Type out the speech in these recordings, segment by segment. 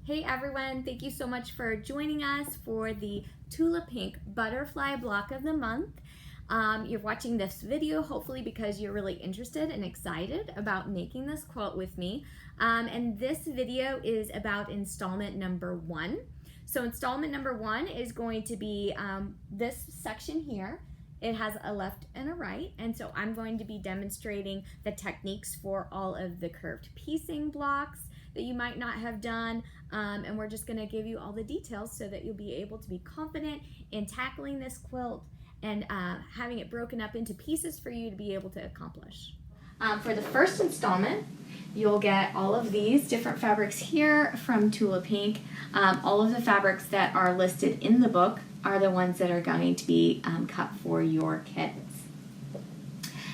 Hey everyone, thank you so much for joining us for the Tula Pink Butterfly Block of the Month. You're watching this video hopefully because you're really interested and excited about making this quilt with me. And this video is about installment number 1. So installment number 1 is going to be this section here. It has a left and a right, and so I'm going to be demonstrating the techniques for all of the curved piecing blocks that you might not have done, and we're just going to give you all the details so that you'll be able to be confident in tackling this quilt and having it broken up into pieces for you to be able to accomplish. For the first installment, you'll get all of these different fabrics here from Tula Pink. All of the fabrics that are listed in the book are the ones that are going to be cut for your kits.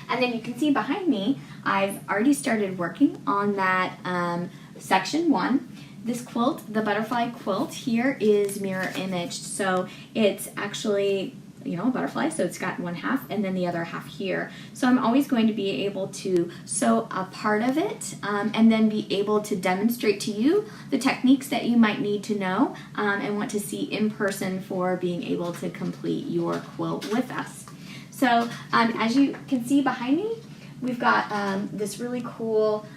And then you can see behind me, I've already started working on that section 1. This quilt, the butterfly quilt here, is mirror imaged. So it's actually, a butterfly, so it's got one half and then the other half here. So I'm always going to be able to sew a part of it and then be able to demonstrate to you the techniques that you might need to know and want to see in person for being able to complete your quilt with us. So as you can see behind me, we've got this really cool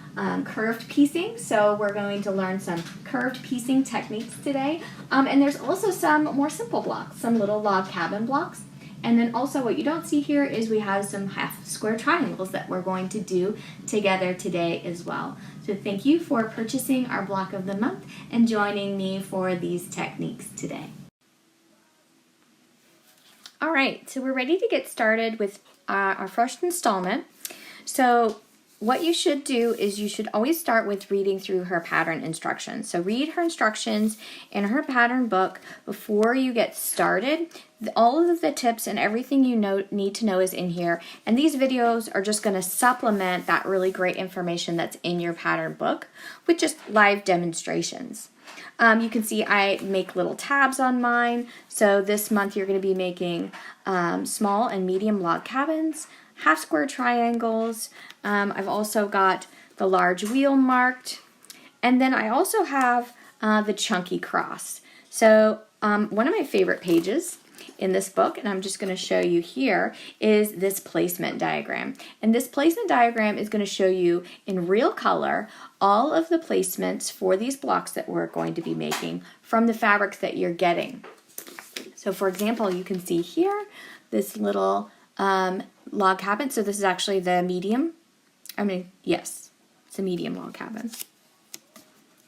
curved piecing. So we're going to learn some curved piecing techniques today. And there's also some more simple blocks, some little log cabin blocks. And then also what you don't see here is we have some half square triangles that we're going to do together today as well. So thank you for purchasing our block of the month and joining me for these techniques today. All right, so we're ready to get started with our first installment. So what you should do is you should always start with reading through her pattern instructions. So read her instructions in her pattern book before you get started. All of the tips and everything you need to know is in here, and these videos are just going to supplement that really great information that's in your pattern book with just live demonstrations. You can see I make little tabs on mine. So this month you're going to be making small and medium log cabins, half square triangles. I've also got the large wheel marked, and then I also have the chunky cross. So one of my favorite pages in this book, and I'm just going to show you here, is this placement diagram. And this placement diagram is going to show you in real color all of the placements for these blocks that we're going to be making from the fabrics that you're getting. So for example, you can see here this little log cabin. So this is actually the medium. Yes, it's a medium log cabin.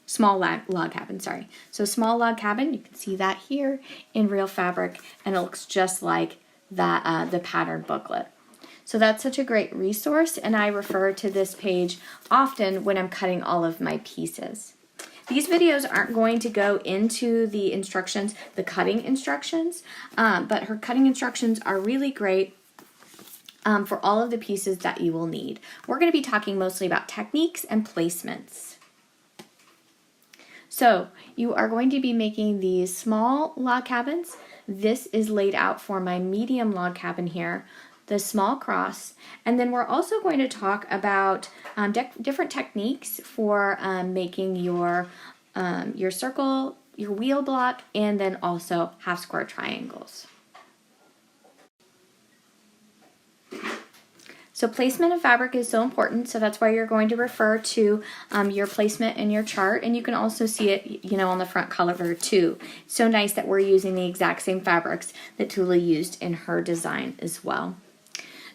Small log cabin, sorry. So small log cabin, you can see that here in real fabric, and it looks just like that, the pattern booklet. So that's such a great resource, and I refer to this page often when I'm cutting all of my pieces. These videos aren't going to go into the instructions, the cutting instructions, but her cutting instructions are really great for all of the pieces that you will need. We're going to be talking mostly about techniques and placements. So you are going to be making these small log cabins. This is laid out for my medium log cabin here, the small cross, and then we're also going to talk about different techniques for making your circle, your wheel block, and then also half square triangles. So placement of fabric is so important, so that's why you're going to refer to your placement in your chart, and you can also see it, on the front cover too. It's so nice that we're using the exact same fabrics that Tula used in her design as well.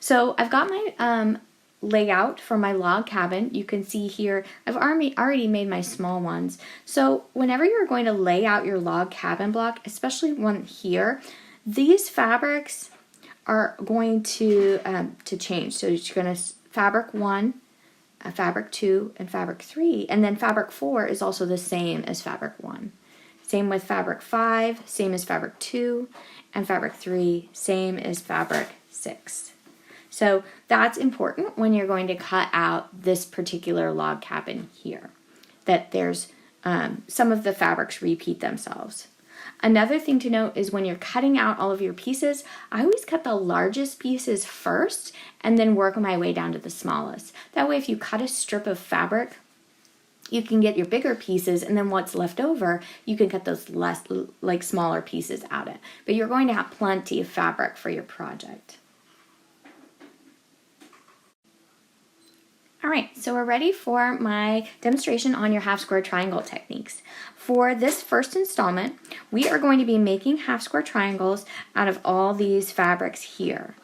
So I've got my layout for my log cabin. You can see here I've already made my small ones. So whenever you're going to lay out your log cabin block, especially one here, these fabrics are going to change. So you're going to fabric 1, fabric 2, and fabric 3, and then fabric 4 is also the same as fabric 1. Same with fabric 5, same as fabric 2, and fabric 3, same as fabric 6. So that's important when you're going to cut out this particular log cabin here, that there's some of the fabrics repeat themselves. Another thing to note is when you're cutting out all of your pieces, I always cut the largest pieces first and then work my way down to the smallest. That way if you cut a strip of fabric you can get your bigger pieces, and then what's left over, you can cut those like smaller pieces out of it. But you're going to have plenty of fabric for your project. All right, so we're ready for my demonstration on your half square triangle techniques. For this first installment, we are going to be making half square triangles out of all these fabrics here.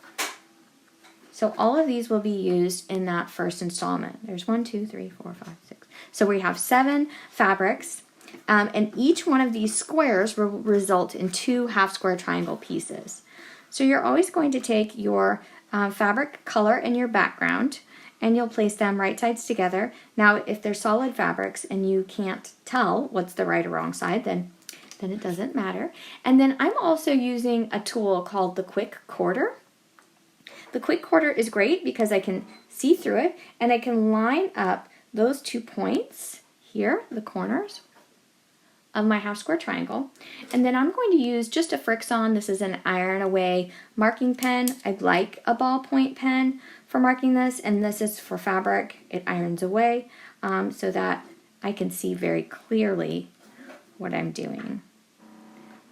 So all of these will be used in that first installment. There's 1, 2, 3, 4, 5, 6. So we have 7 fabrics, and each one of these squares will result in 2 half square triangle pieces. So you're always going to take your fabric color and your background, and you'll place them right sides together. Now, if they're solid fabrics and you can't tell what's the right or wrong side, then it doesn't matter. And then I'm also using a tool called the Quick Quarter. The Quick Quarter is great because I can see through it, and I can line up those 2 points here, the corners of my half square triangle. And then I'm going to use just a Frixion. This is an iron away marking pen. I'd like a ballpoint pen for marking this, and this is for fabric. It irons away so that I can see very clearly what I'm doing.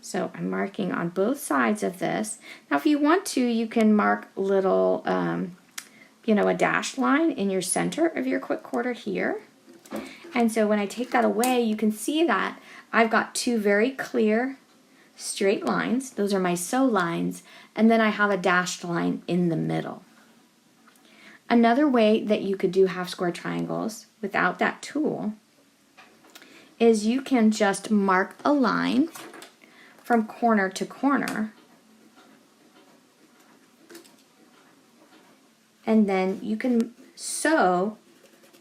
So I'm marking on both sides of this. Now if you want to, you can mark little, a dashed line in your center of your quick quarter here. And so when I take that away, you can see that I've got 2 very clear straight lines. Those are my sew lines. And then I have a dashed line in the middle. Another way that you could do half square triangles without that tool is you can just mark a line from corner to corner, and then you can sew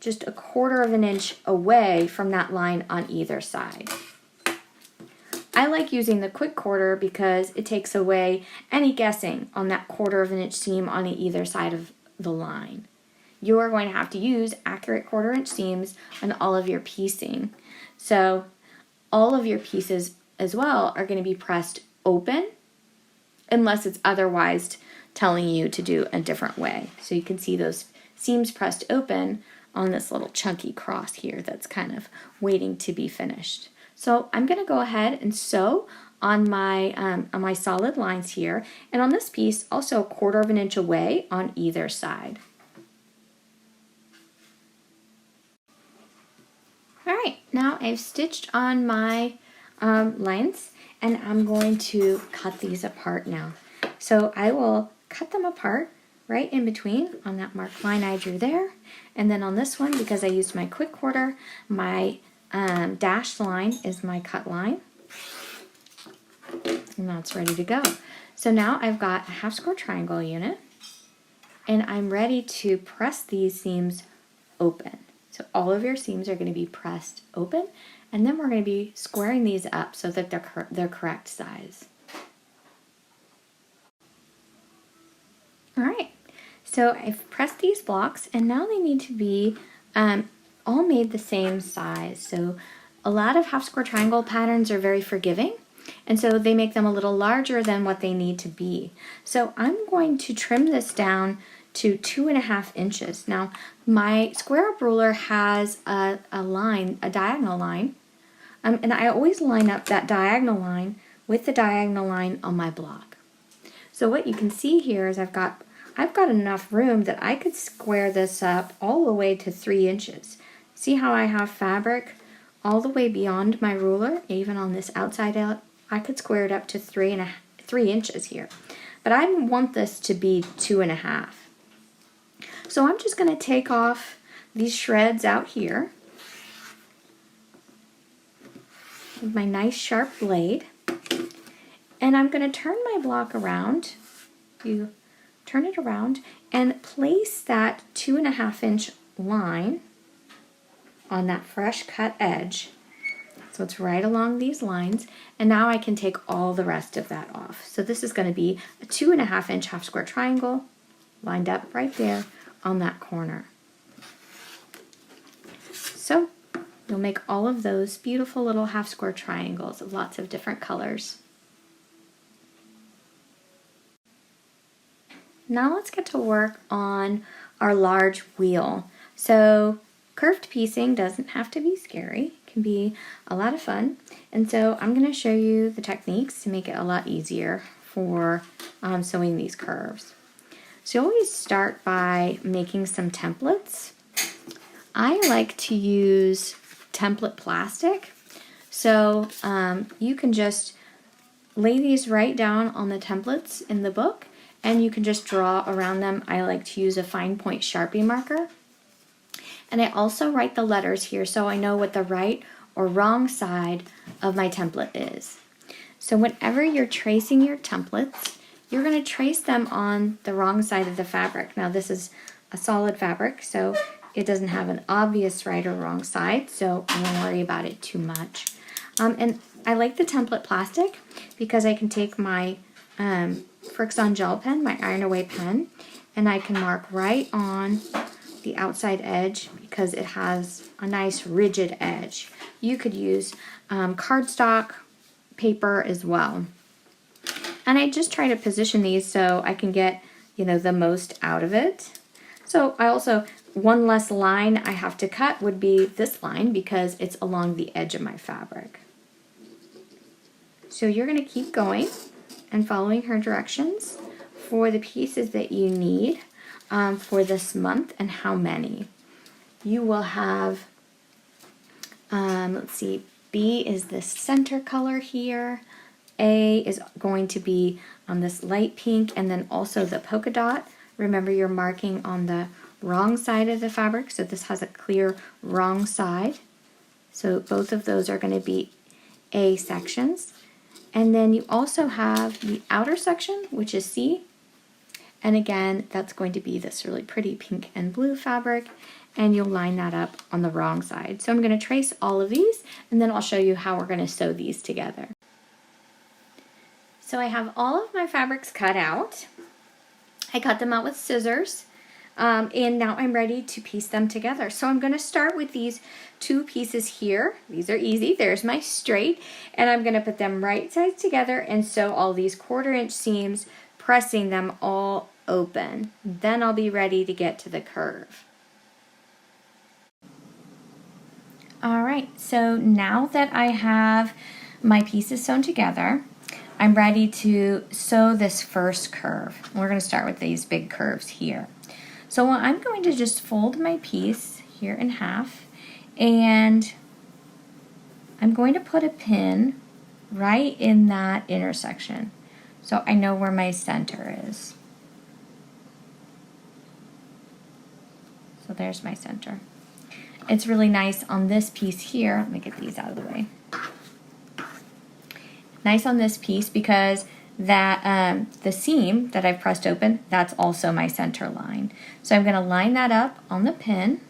just a 1/4 of an inch away from that line on either side. I like using the Quick Quarter because it takes away any guessing on that 1/4 of an inch seam on either side of the line. You are going to have to use accurate 1/4 inch seams on all of your piecing. So all of your pieces as well are going to be pressed open unless it's otherwise telling you to do a different way. So you can see those seams pressed open on this little chunky cross here that's kind of waiting to be finished. So I'm going to go ahead and sew on my solid lines here, and on this piece also 1/4 of an inch away on either side. All right, now I've stitched on my lines, and I'm going to cut these apart now. So I will cut them apart right in between on that marked line I drew there, and then on this one, because I used my Quick Quarter, my dashed line is my cut line, and that's ready to go. So now I've got a half square triangle unit, and I'm ready to press these seams open. So all of your seams are going to be pressed open, and then we're going to be squaring these up so that they're correct size. All right, so I've pressed these blocks, and now they need to be all made the same size. So a lot of half square triangle patterns are very forgiving, and so they make them a little larger than what they need to be. So I'm going to trim this down to 2.5 inches. Now my square up ruler has a diagonal line, and I always line up that diagonal line with the diagonal line on my block. So what you can see here is I've got enough room that I could square this up all the way to 3 inches. See how I have fabric all the way beyond my ruler, even on this outside out? I could square it up to 3 inches here. But I want this to be 2.5. So I'm just going to take off these shreds out here with my nice sharp blade, and I'm going to turn my block around. You turn it around and place that 2.5 inch line on that fresh cut edge. So it's right along these lines, and now I can take all the rest of that off. So this is going to be a 2.5 inch half square triangle lined up right there on that corner. So you'll make all of those beautiful little half square triangles of lots of different colors. Now let's get to work on our large wheel. So Curved piecing doesn't have to be scary. It can be a lot of fun. And so I'm going to show you the techniques to make it a lot easier for sewing these curves. So you always start by making some templates. I like to use template plastic. So you can just lay these right down on the templates in the book and you can just draw around them. I like to use a fine point Sharpie marker. And I also write the letters here so I know what the right or wrong side of my template is. So whenever you're tracing your templates, you're going to trace them on the wrong side of the fabric. Now this is a solid fabric, so it doesn't have an obvious right or wrong side, so I won't worry about it too much. And I like the template plastic because I can take my Frixion gel pen, my Iron Away pen, and I can mark right on the outside edge because it has a nice rigid edge. You could use cardstock paper as well. And I just try to position these so I can get, the most out of it. So I also, one less line I have to cut would be this line because it's along the edge of my fabric. So you're going to keep going and following her directions for the pieces that you need for this month and how many. You will have, let's see, B is the center color here. A is going to be on this light pink and then also the polka dot. Remember you're marking on the wrong side of the fabric, so this has a clear wrong side. So both of those are going to be A sections. And then you also have the outer section, which is C. And again, that's going to be this really pretty pink and blue fabric, and you'll line that up on the wrong side. So I'm going to trace all of these, and then I'll show you how we're going to sew these together. So I have all of my fabrics cut out. I cut them out with scissors, and now I'm ready to piece them together. So I'm going to start with these two pieces here. These are easy. There's my straight, and I'm going to put them right sides together and sew all these 1/4 inch seams, pressing them all open. Then I'll be ready to get to the curve. All right, so now that I have my pieces sewn together, I'm ready to sew this first curve. We're going to start with these big curves here. So I'm going to just fold my piece here in half, and I'm going to put a pin right in that intersection so I know where my center is. So there's my center. It's really nice on this piece here. Let me get these out of the way. Nice on this piece because that the seam that I've pressed open, that's also my center line. So I'm going to line that up on the pin,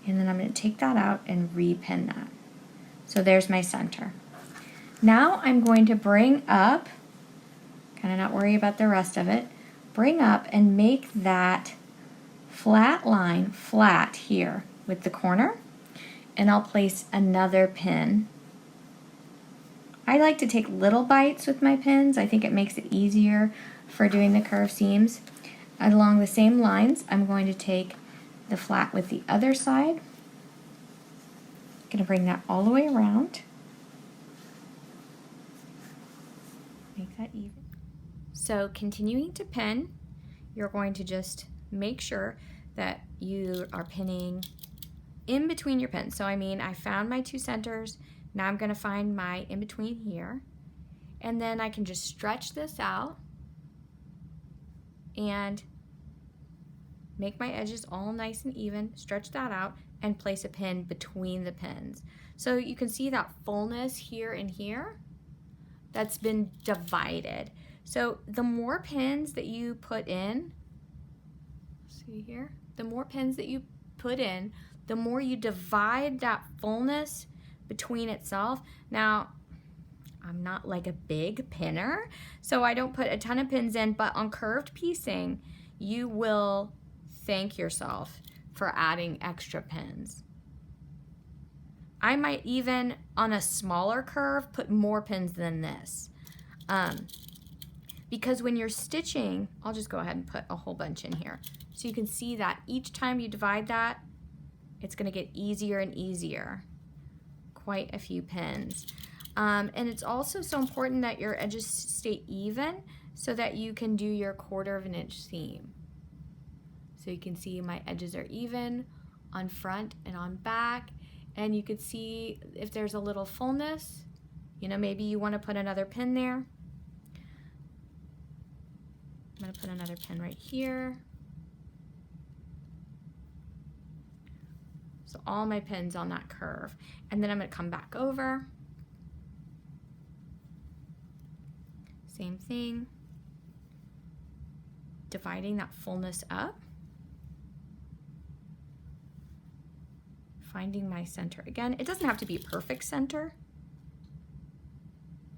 and then I'm going to take that out and repin that. So there's my center. Now I'm going to bring up, kind of not worry about the rest of it, bring up and make that flat line flat here with the corner, and I'll place another pin. I like to take little bites with my pins. I think it makes it easier for doing the curved seams. Along the same lines, I'm going to take the flat with the other side. I'm going to bring that all the way around. Make that even. So continuing to pin, you're going to just make sure that you are pinning in between your pins. So I found my two centers. Now I'm going to find my in between here, and then I can just stretch this out and make my edges all nice and even, stretch that out, and place a pin between the pins. So you can see that fullness here and here that's been divided. So the more pins that you put in, see here, the more pins that you put in, the more you divide that fullness between itself. Now, I'm not like a big pinner, so I don't put a ton of pins in, but on curved piecing, you will thank yourself for adding extra pins. I might even, on a smaller curve, put more pins than this. Because when you're stitching, I'll just go ahead and put a whole bunch in here. So you can see that each time you divide that, it's going to get easier and easier. Quite a few pins. And it's also so important that your edges stay even so that you can do your 1/4 of an inch seam. So you can see my edges are even on front and on back, and you could see if there's a little fullness, you know, maybe you want to put another pin there. I'm going to put another pin right here. So all my pins on that curve. And then I'm going to come back over. Same thing. Dividing that fullness up. Finding my center. Again, it doesn't have to be a perfect center.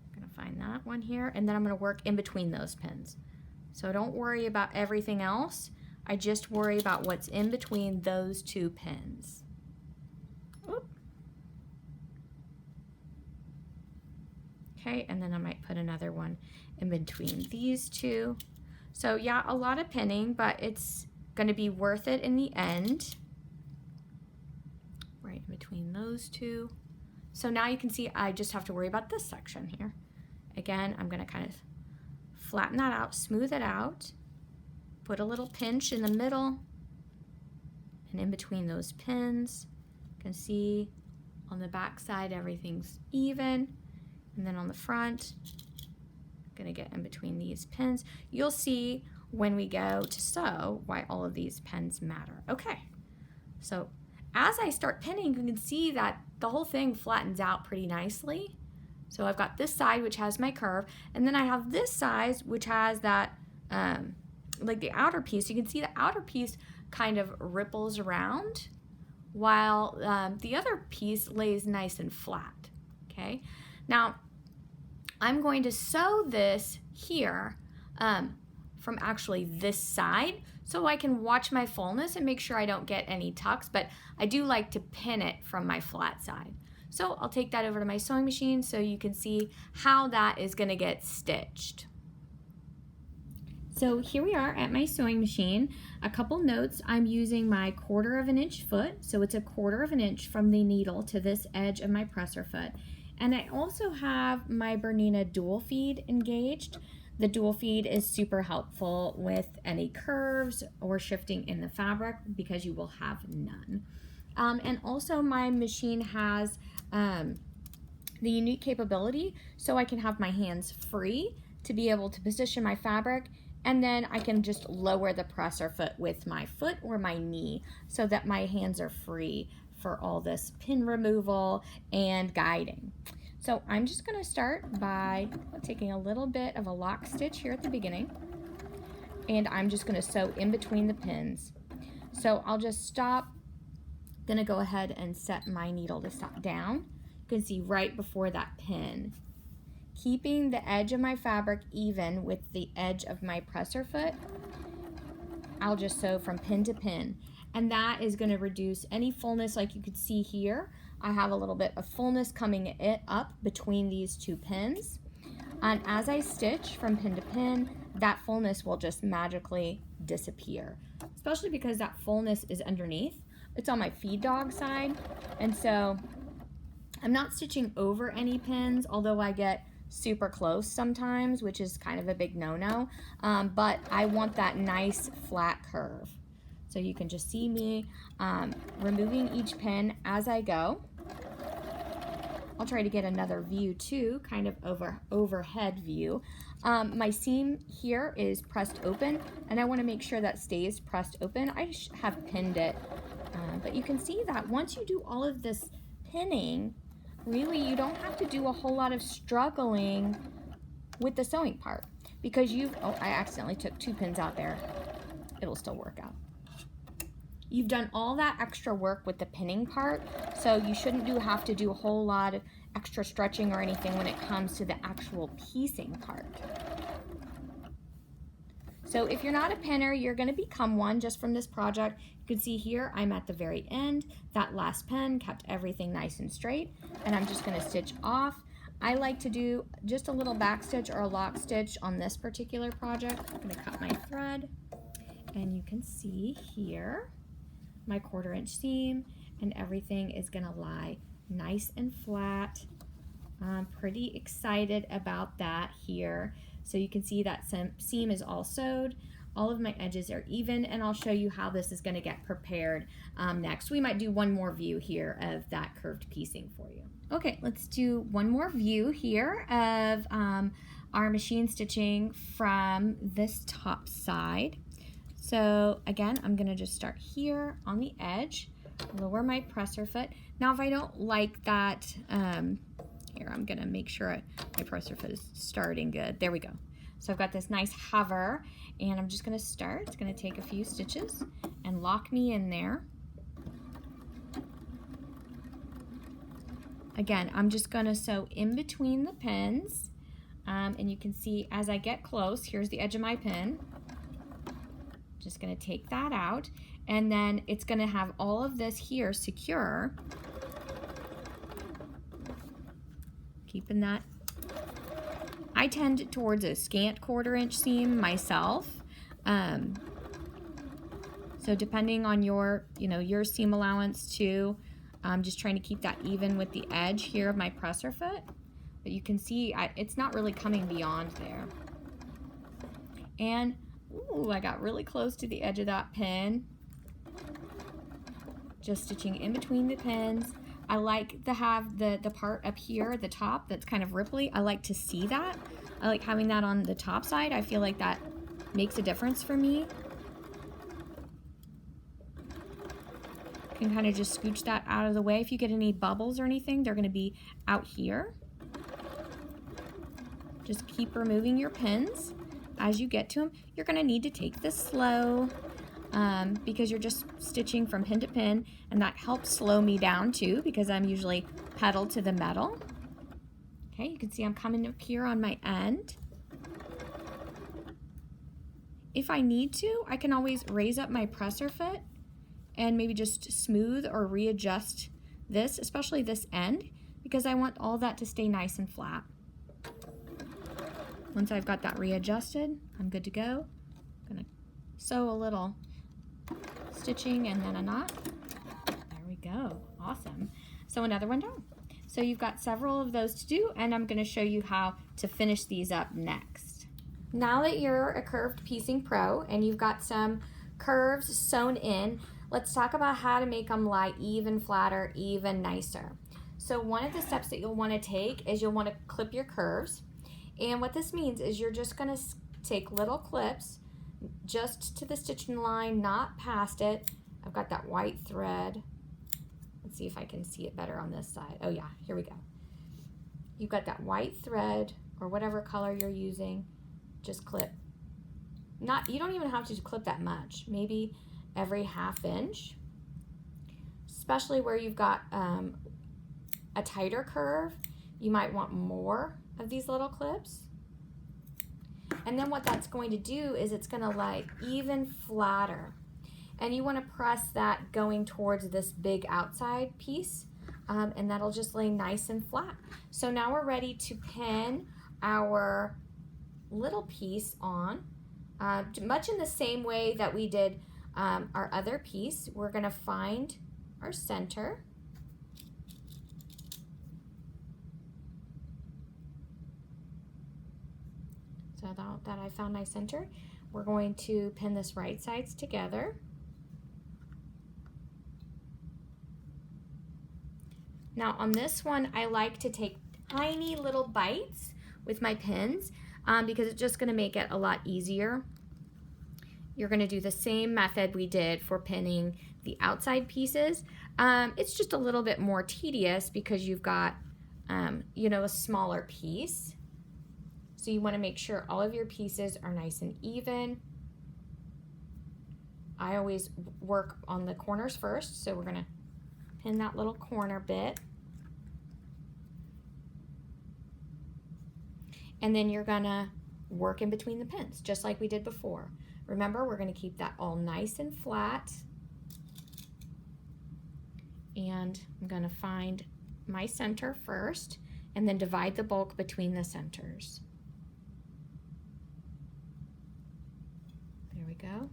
I'm going to find that one here. And then I'm going to work in between those pins. So don't worry about everything else. I just worry about what's in between those 2 pins. Okay, and then I might put another one in between these 2. So yeah, a lot of pinning, but it's going to be worth it in the end. Right in between those 2. So now you can see I just have to worry about this section here. Again, I'm going to kind of flatten that out, smooth it out, put a little pinch in the middle, and in between those pins, you can see on the back side everything's even. And then on the front, I'm gonna get in between these pins. You'll see when we go to sew why all of these pins matter. Okay, so as I start pinning, you can see that the whole thing flattens out pretty nicely. So I've got this side which has my curve, and then I have this side which has that, like the outer piece. You can see the outer piece kind of ripples around while the other piece lays nice and flat, okay? Now, I'm going to sew this here from actually this side so I can watch my fullness and make sure I don't get any tucks, but I do like to pin it from my flat side. So I'll take that over to my sewing machine so you can see how that is going to get stitched. So here we are at my sewing machine. A couple notes, I'm using my 1/4 of an inch foot, so it's a 1/4 of an inch from the needle to this edge of my presser foot. And I also have my Bernina dual feed engaged. The dual feed is super helpful with any curves or shifting in the fabric because you will have none. And also my machine has the unique capability so I can have my hands free to be able to position my fabric, and then I can just lower the presser foot with my foot or my knee so that my hands are free for all this pin removal and guiding. So I'm just going to start by taking a little bit of a lock stitch here at the beginning, and I'm just going to sew in between the pins. So I'll just stop, going to go ahead and set my needle to stop down. You can see right before that pin. Keeping the edge of my fabric even with the edge of my presser foot, I'll just sew from pin to pin. And that is going to reduce any fullness. Like you could see here, I have a little bit of fullness coming up between these 2 pins. And as I stitch from pin to pin, that fullness will just magically disappear, especially because that fullness is underneath. It's on my feed dog side. And so I'm not stitching over any pins, although I get super close sometimes, which is kind of a big no-no. But I want that nice flat curve. So you can just see me removing each pin as I go. I'll try to get another view too, kind of overhead view. My seam here is pressed open, and I want to make sure that stays pressed open. I have pinned it, but you can see that once you do all of this pinning, really you don't have to do a whole lot of struggling with the sewing part, because I accidentally took 2 pins out there. It'll still work out. You've done all that extra work with the pinning part, so you shouldn't have to do a whole lot of extra stretching or anything when it comes to the actual piecing part. So if you're not a pinner, you're going to become one just from this project. You can see here I'm at the very end. That last pin kept everything nice and straight, and I'm just going to stitch off. I like to do just a little back stitch or a lock stitch on this particular project. I'm going to cut my thread, and you can see here my 1/4 inch seam, and everything is gonna lie nice and flat. I'm pretty excited about that here. So you can see that seam is all sewed. All of my edges are even, and I'll show you how this is going to get prepared next. We might do one more view here of that curved piecing for you. Okay, let's do one more view here of our machine stitching from this top side. So again, I'm going to just start here on the edge, lower my presser foot. Now if I don't like that, here, I'm gonna make sure my presser foot is starting good. There we go. So I've got this nice hover, and I'm just gonna start. It's gonna take a few stitches and lock me in there. Again, I'm just gonna sew in between the pins, and you can see as I get close, here's the edge of my pin. Just gonna take that out, and then it's gonna have all of this here secure. Keeping that. I tend towards a scant 1/4 inch seam myself. So depending on your, your seam allowance too, I'm just trying to keep that even with the edge here of my presser foot. But you can see it's not really coming beyond there. And, ooh, I got really close to the edge of that pin. Just stitching in between the pins. I like to have the part up here at the top that's kind of ripply. I like to see that. I like having that on the top side. I feel like that makes a difference for me. Can kind of just scooch that out of the way. If you get any bubbles or anything, they're going to be out here. Just keep removing your pins as you get to them. You're going to need to take this slow. Because you're just stitching from pin to pin, and that helps slow me down too because I'm usually pedal to the metal. Okay, you can see I'm coming up here on my end. If I need to, I can always raise up my presser foot and maybe just smooth or readjust this, especially this end, because I want all that to stay nice and flat. Once I've got that readjusted, I'm good to go. I'm gonna sew a little stitching and then a knot. There we go. Awesome. So another one down. So you've got several of those to do, and I'm going to show you how to finish these up next. Now that you're a curved piecing pro and you've got some curves sewn in, let's talk about how to make them lie even flatter, even nicer. So one of the steps that you'll want to take is you'll want to clip your curves. And what this means is you're just going to take little clips just to the stitching line, not past it. I've got that white thread. Let's see if I can see it better on this side. Oh yeah, here we go. You've got that white thread or whatever color you're using. Just clip. You don't even have to clip that much. Maybe every 1/2 inch. Especially where you've got a tighter curve, you might want more of these little clips. And then what that's going to do is it's going to lie even flatter. And you want to press that going towards this big outside piece, and that'll just lay nice and flat. So now we're ready to pin our little piece on, much in the same way that we did our other piece. We're going to find our center. So now that I found my center, we're going to pin this right sides together. Now on this one, I like to take tiny little bites with my pins because it's just going to make it a lot easier. You're going to do the same method we did for pinning the outside pieces. It's just a little bit more tedious because you've got, a smaller piece. So you want to make sure all of your pieces are nice and even. I always work on the corners first, so we're going to pin that little corner bit. And then you're going to work in between the pins, just like we did before. Remember, we're going to keep that all nice and flat. And I'm going to find my center first, and then divide the bulk between the centers. There we go.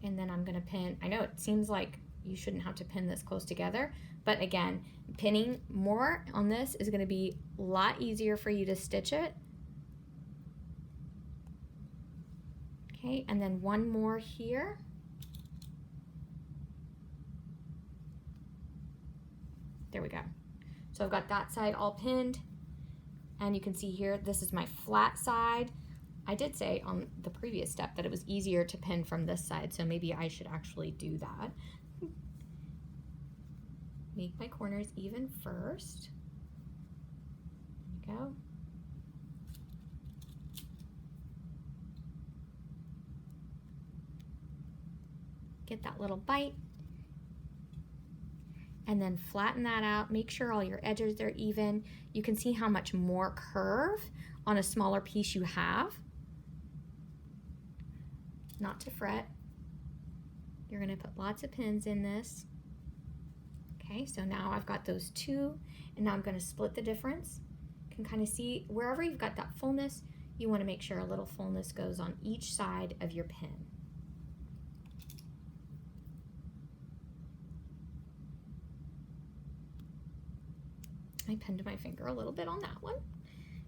And then I'm gonna pin, I know it seems like you shouldn't have to pin this close together, but again, pinning more on this is gonna be a lot easier for you to stitch it. Okay, and then one more here. There we go. So I've got that side all pinned, and you can see here, this is my flat side. I did say on the previous step that it was easier to pin from this side, so maybe I should actually do that. Make my corners even first. There we go. Get that little bite. And then flatten that out. Make sure all your edges are even. You can see how much more curve on a smaller piece you have. Not to fret. You're gonna put lots of pins in this. Okay, so now I've got those two, and now I'm gonna split the difference. You can kind of see wherever you've got that fullness, you wanna make sure a little fullness goes on each side of your pin. I pinned my finger a little bit on that one.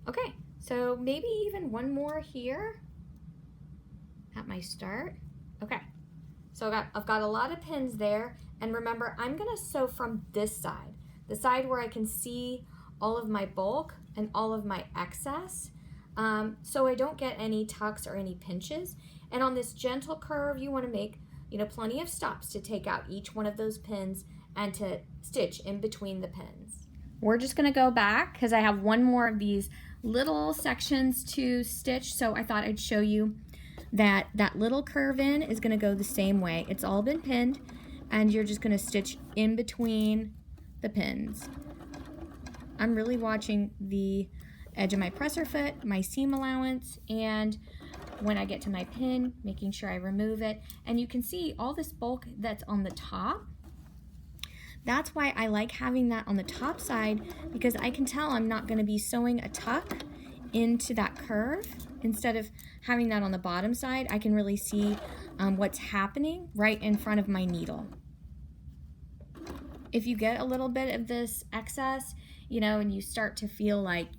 Okay, so maybe even one more here at my start. Okay, so I've got a lot of pins there, and remember, I'm gonna sew from this side, the side where I can see all of my bulk and all of my excess, so I don't get any tucks or any pinches. And on this gentle curve, you wanna make, you know, plenty of stops to take out each one of those pins and to stitch in between the pins. We're just gonna go back because I have one more of these little sections to stitch, so I thought I'd show you that that little curve in is gonna go the same way. It's all been pinned, and you're just gonna stitch in between the pins. I'm really watching the edge of my presser foot, my seam allowance, and when I get to my pin, making sure I remove it. And you can see all this bulk that's on the top. That's why I like having that on the top side, because I can tell I'm not going to be sewing a tuck into that curve. Instead of having that on the bottom side, I can really see what's happening right in front of my needle. If you get a little bit of this excess, you know, and you start to feel like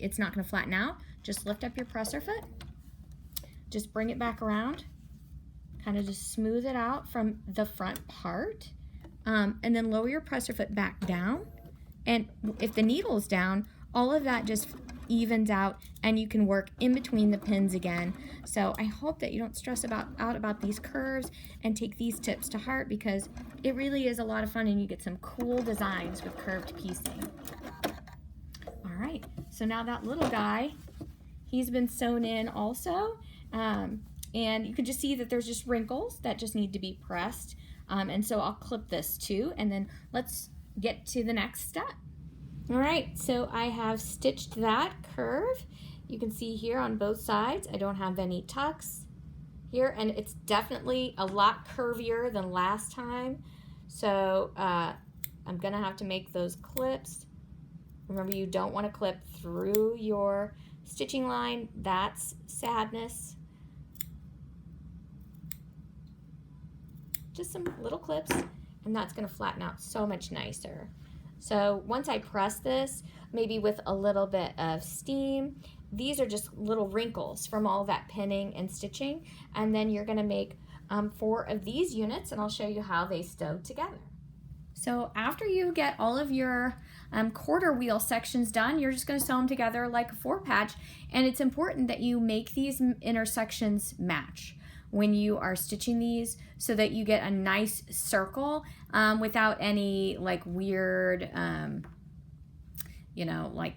it's not going to flatten out, just lift up your presser foot, just bring it back around, kind of just smooth it out from the front part. And then lower your presser foot back down, and if the needle is down, all of that just evens out, and you can work in between the pins again. So I hope that you don't stress out about these curves and take these tips to heart, because it really is a lot of fun, and you get some cool designs with curved piecing. All right, so now that little guy, he's been sewn in also, and you can just see that there's just wrinkles that just need to be pressed. And so I'll clip this too, and then let's get to the next step. All right, so I have stitched that curve. You can see here on both sides, I don't have any tucks here, and it's definitely a lot curvier than last time. So I'm gonna have to make those clips. Remember, you don't wanna clip through your stitching line. That's sadness. Just some little clips, and that's gonna flatten out so much nicer. So once I press this, maybe with a little bit of steam, these are just little wrinkles from all that pinning and stitching, and then you're gonna make 4 of these units, and I'll show you how they sew together. So after you get all of your quarter wheel sections done, you're just gonna sew them together like a 4-patch, and it's important that you make these intersections match when you are stitching these, so that you get a nice circle without any like weird, you know, like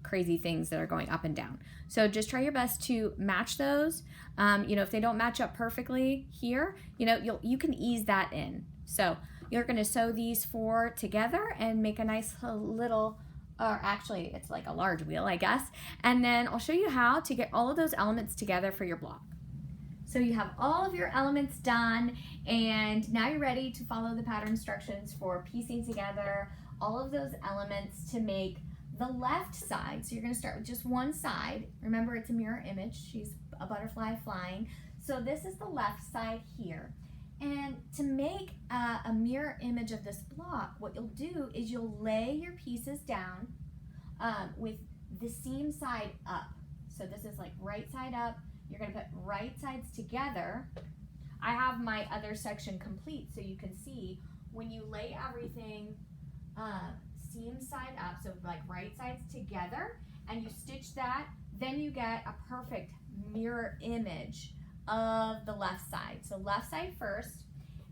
crazy things that are going up and down. So just try your best to match those. You know, if they don't match up perfectly here, you know, you can ease that in. So you're gonna sew these 4 together and make a nice little, or actually it's like a large wheel, I guess. And then I'll show you how to get all of those elements together for your block. So you have all of your elements done, and now you're ready to follow the pattern instructions for piecing together all of those elements to make the left side. So you're gonna start with just one side. Remember, it's a mirror image. She's a butterfly flying. So this is the left side here. And to make a mirror image of this block, what you'll do is you'll lay your pieces down with the seam side up. So this is like right side up. You're gonna put right sides together. I have my other section complete so you can see when you lay everything seam side up, so like right sides together, and you stitch that, then you get a perfect mirror image of the left side. So left side first,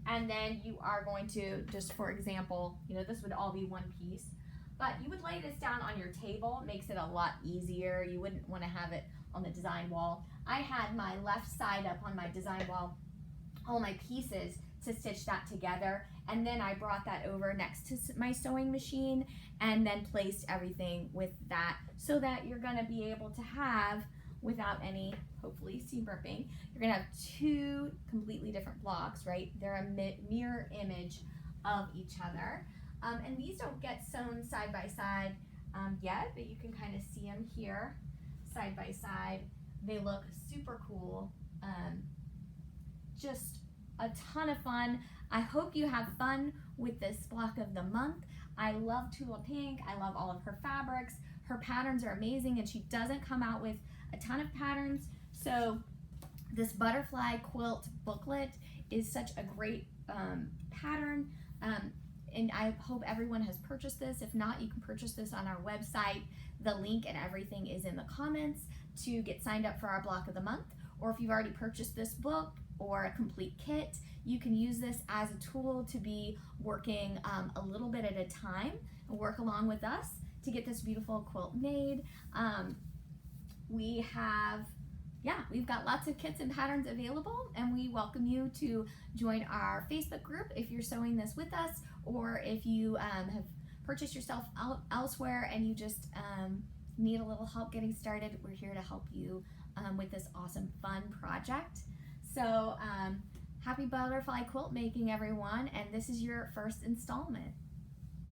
and then you are going to, just for example, you know, this would all be one piece, but you would lay this down on your table. It makes it a lot easier. You wouldn't want to have it on the design wall. I had my left side up on my design wall, all my pieces to stitch that together, and then I brought that over next to my sewing machine and then placed everything with that, so that you're going to be able to have, without any, hopefully, seam ripping, you're going to have two completely different blocks, right? They're a mirror image of each other. And these don't get sewn side by side yet, but you can kind of see them here side by side. They look super cool. Just a ton of fun. I hope you have fun with this block of the month. I love Tula Pink. I love all of her fabrics. Her patterns are amazing, and she doesn't come out with a ton of patterns. So this butterfly quilt booklet is such a great pattern. And I hope everyone has purchased this. If not, you can purchase this on our website. The link and everything is in the comments to get signed up for our block of the month. Or if you've already purchased this book or a complete kit, you can use this as a tool to be working a little bit at a time and work along with us to get this beautiful quilt made. We've got lots of kits and patterns available, and we welcome you to join our Facebook group if you're sewing this with us, or if you have purchased yourself elsewhere and you just need a little help getting started. We're here to help you with this awesome, fun project. So happy butterfly quilt making, everyone, and this is your first installment.